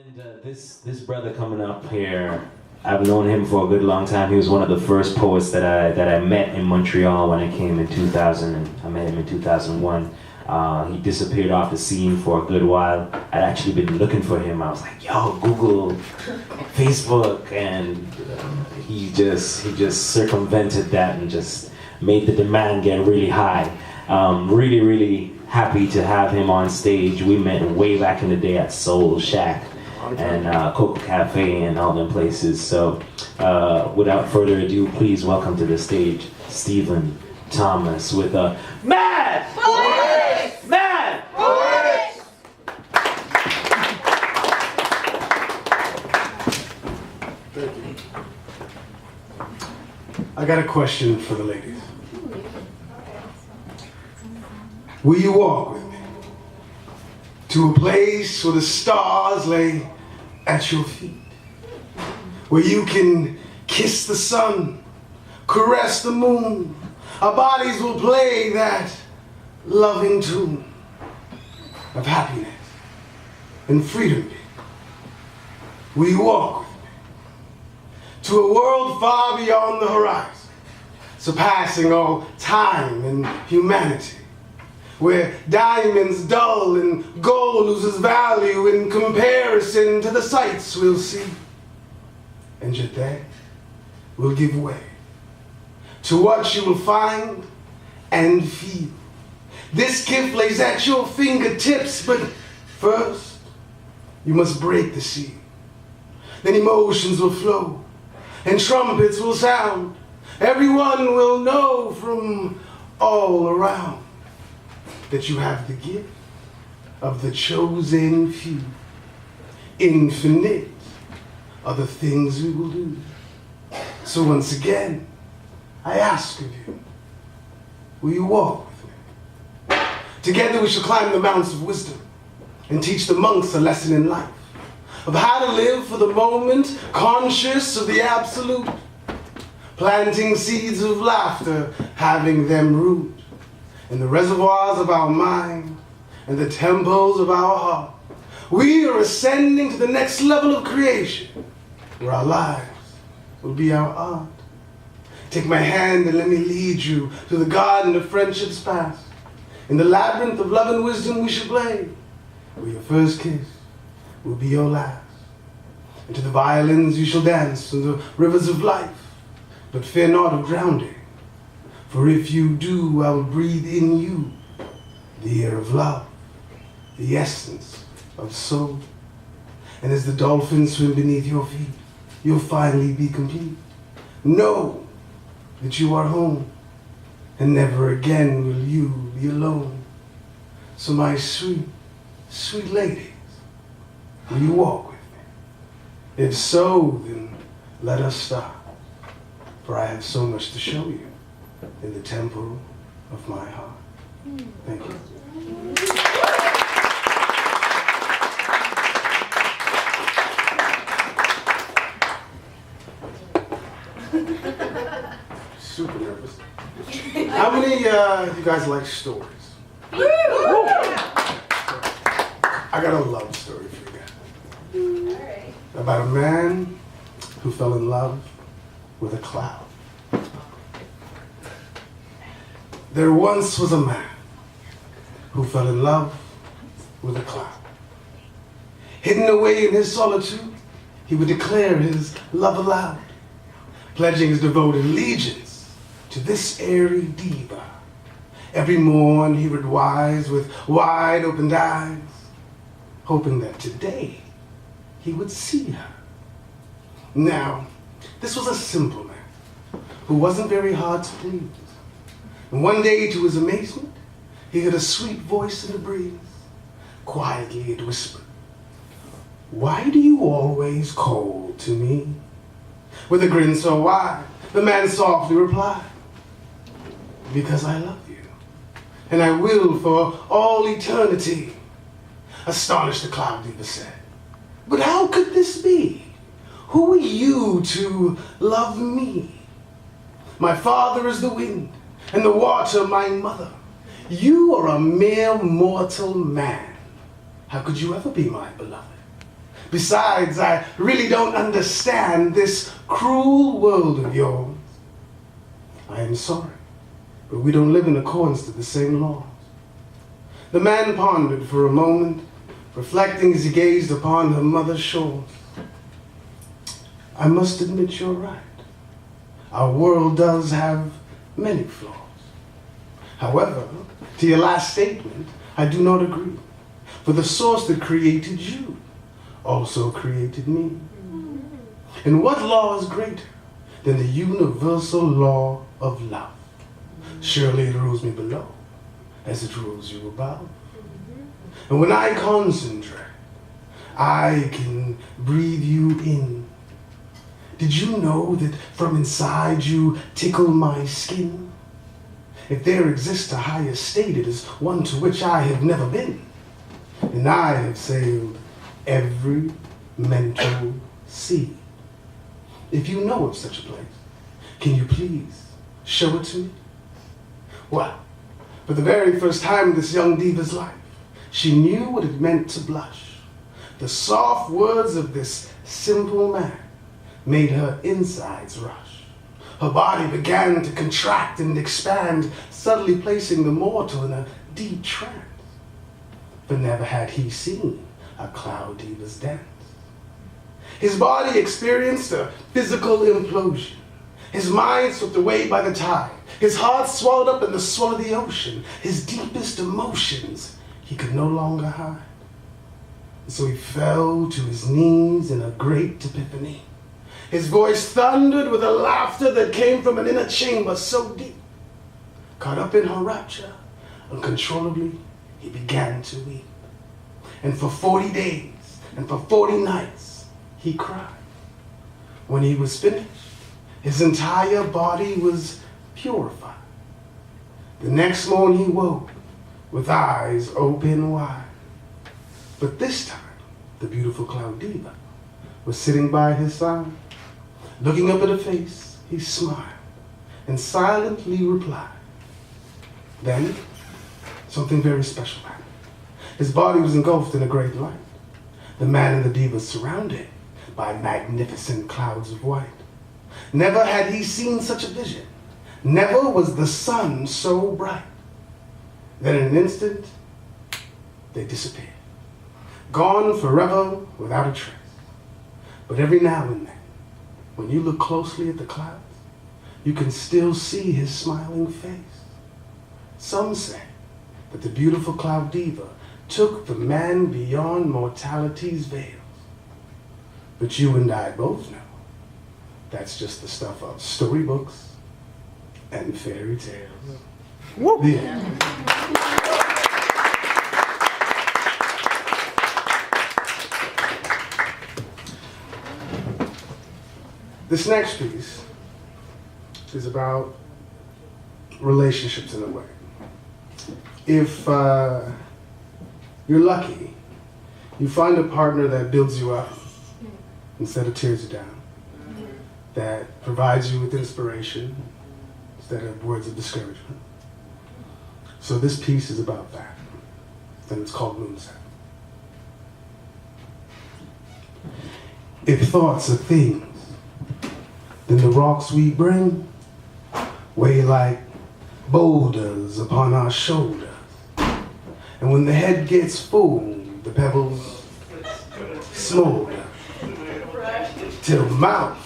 And this brother coming up here, I've known him for a good long time. He was one of the first poets that I met in Montreal when I came in 2000. And I met him in 2001. He disappeared off the scene for a good while. I'd actually been looking for him. I was like, yo, Google, Facebook, and he just circumvented that and just made the demand get really high. Really happy to have him on stage. We met way back in the day at Soul, Chaque, and Coco Cafe and all them places. So without further ado, please welcome to the stage Stephen Thomas with a Madpoetix! Madpoetix! Thank you. I got a question for the ladies. Will you walk with me to a place where the stars lay at your feet, where you can kiss the sun, caress the moon, our bodies will play that loving tune of happiness and freedom? Will you walk with me to a world far beyond the horizon, surpassing all time and humanity, where diamonds dull and gold loses value in comparison to the sights we'll see, and yet they will give way to what you will find and feel. This gift lays at your fingertips, but first you must break the seal. Then emotions will flow and trumpets will sound. Everyone will know from all around that you have the gift of the chosen few. Infinite are the things we will do. So once again, I ask of you, will you walk with me? Together we shall climb the mounts of wisdom and teach the monks a lesson in life of how to live for the moment, conscious of the absolute, planting seeds of laughter, having them root in the reservoirs of our mind and the temples of our heart. We are ascending to the next level of creation, where our lives will be our art. Take my hand and let me lead you to the garden of friendship's past. In the labyrinth of love and wisdom we shall play, where your first kiss will be your last. And to the violins you shall dance in the rivers of life, but fear not of drowning. For if you do, I will breathe in you the air of love, the essence of soul. And as the dolphins swim beneath your feet, you'll finally be complete. Know that you are home, and never again will you be alone. So my sweet, sweet ladies, will you walk with me? If so, then let us start, for I have so much to show you in the temple of my heart. Thank you. Super nervous. How many of you guys like stories? I got a love story for you guys. Alright. About a man who fell in love with a cloud. There once was a man who fell in love with a cloud. Hidden away in his solitude, he would declare his love aloud, pledging his devoted allegiance to this airy diva. Every morn he would rise with wide opened eyes, hoping that today he would see her. Now, this was a simple man who wasn't very hard to please. And one day, to his amazement, he heard a sweet voice in the breeze. Quietly it whispered, "Why do you always call to me?" With a grin so wide, the man softly replied, "Because I love you, and I will for all eternity." Astonished, the cloud diva said, "But how could this be? Who are you to love me? My father is the wind, and the water my mother. You are a mere mortal man. How could you ever be my beloved? Besides, I really don't understand this cruel world of yours. I am sorry, but we don't live in accordance to the same laws. The man pondered for a moment, reflecting as he gazed upon her mother's shores. I must admit you're right. Our world does have many flaws. However, to your last statement, I do not agree. For the source that created you also created me. And what law is greater than the universal law of love? Surely it rules me below as it rules you above. And when I concentrate, I can breathe you in. Did you know that from inside you tickle my skin? If there exists a higher state, it is one to which I have never been. And I have sailed every mental sea. If you know of such a place, can you please show it to me? Well, for the very first time in this young diva's life, she knew what it meant to blush. The soft words of this simple man made her insides rush. Her body began to contract and expand, subtly placing the mortal in a deep trance. But never had he seen a cloud diva's dance. His body experienced a physical implosion. His mind swept away by the tide. His heart swallowed up in the swell of the ocean. His deepest emotions he could no longer hide. So he fell to his knees in a great epiphany. His voice thundered with a laughter that came from an inner chamber so deep. Caught up in her rapture, uncontrollably, he began to weep. And for 40 days and for 40 nights, he cried. When he was finished, his entire body was purified. The next morning he woke with eyes open wide. But this time, the beautiful cloud diva was sitting by his side. Looking up at her face, he smiled and silently replied. Then, something very special happened. His body was engulfed in a great light. The man and the diva surrounded by magnificent clouds of white. Never had he seen such a vision. Never was the sun so bright. Then in an instant, they disappeared. Gone forever without a trace. But every now and then, when you look closely at the clouds, you can still see his smiling face. Some say that the beautiful cloud diva took the man beyond mortality's veils. But you and I both know that's just the stuff of storybooks and fairy tales. Whoop. The end. This next piece is about relationships in a way. If you're lucky, you find a partner that builds you up instead of tears you down, that provides you with inspiration instead of words of discouragement. So this piece is about that, and it's called Moonset. If thoughts are things, then the rocks we bring weigh like boulders upon our shoulders. And when the head gets full, the pebbles smolder till mouth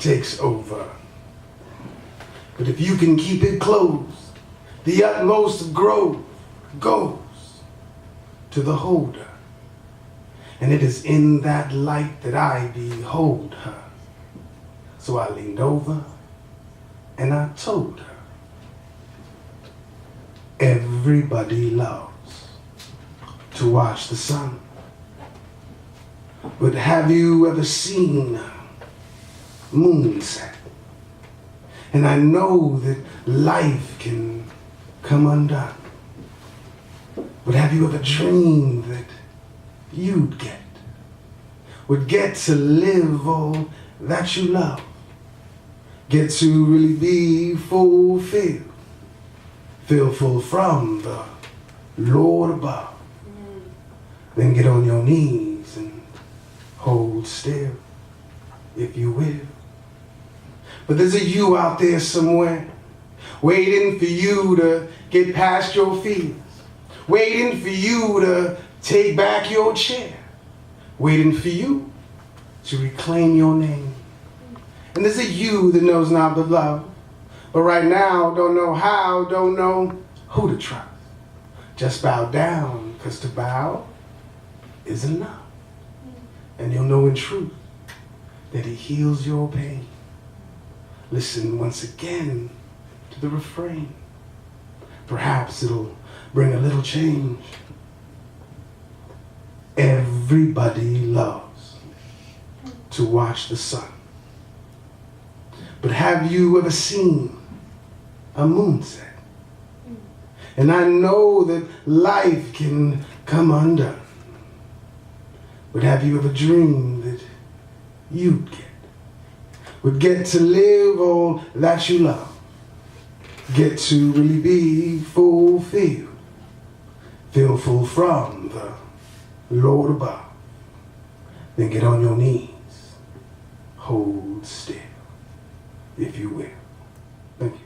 takes over. But if you can keep it closed, the utmost growth goes to the holder. And it is in that light that I behold her. So I leaned over and I told her, everybody loves to watch the sun. But have you ever seen moonset? And I know that life can come undone. But have you ever dreamed that would get to live all that you love? Get to really be fulfilled. Feel full from the Lord above. Then get on your knees and hold still, if you will. But there's a you out there somewhere, waiting for you to get past your fears, waiting for you to take back your chair, waiting for you to reclaim your name. And there's a you that knows not the love, but right now don't know how, don't know who to trust. Just bow down, because to bow is enough. And you'll know in truth that he heals your pain. Listen once again to the refrain. Perhaps it'll bring a little change. Everybody loves to watch the sun. But have you ever seen a moonset? And I know that life can come undone. But have you ever dreamed that you'd would get to live all that you love? Get to really be fulfilled. Feel full from the Lord above. Then get on your knees. Hold still, if you will. Thank you.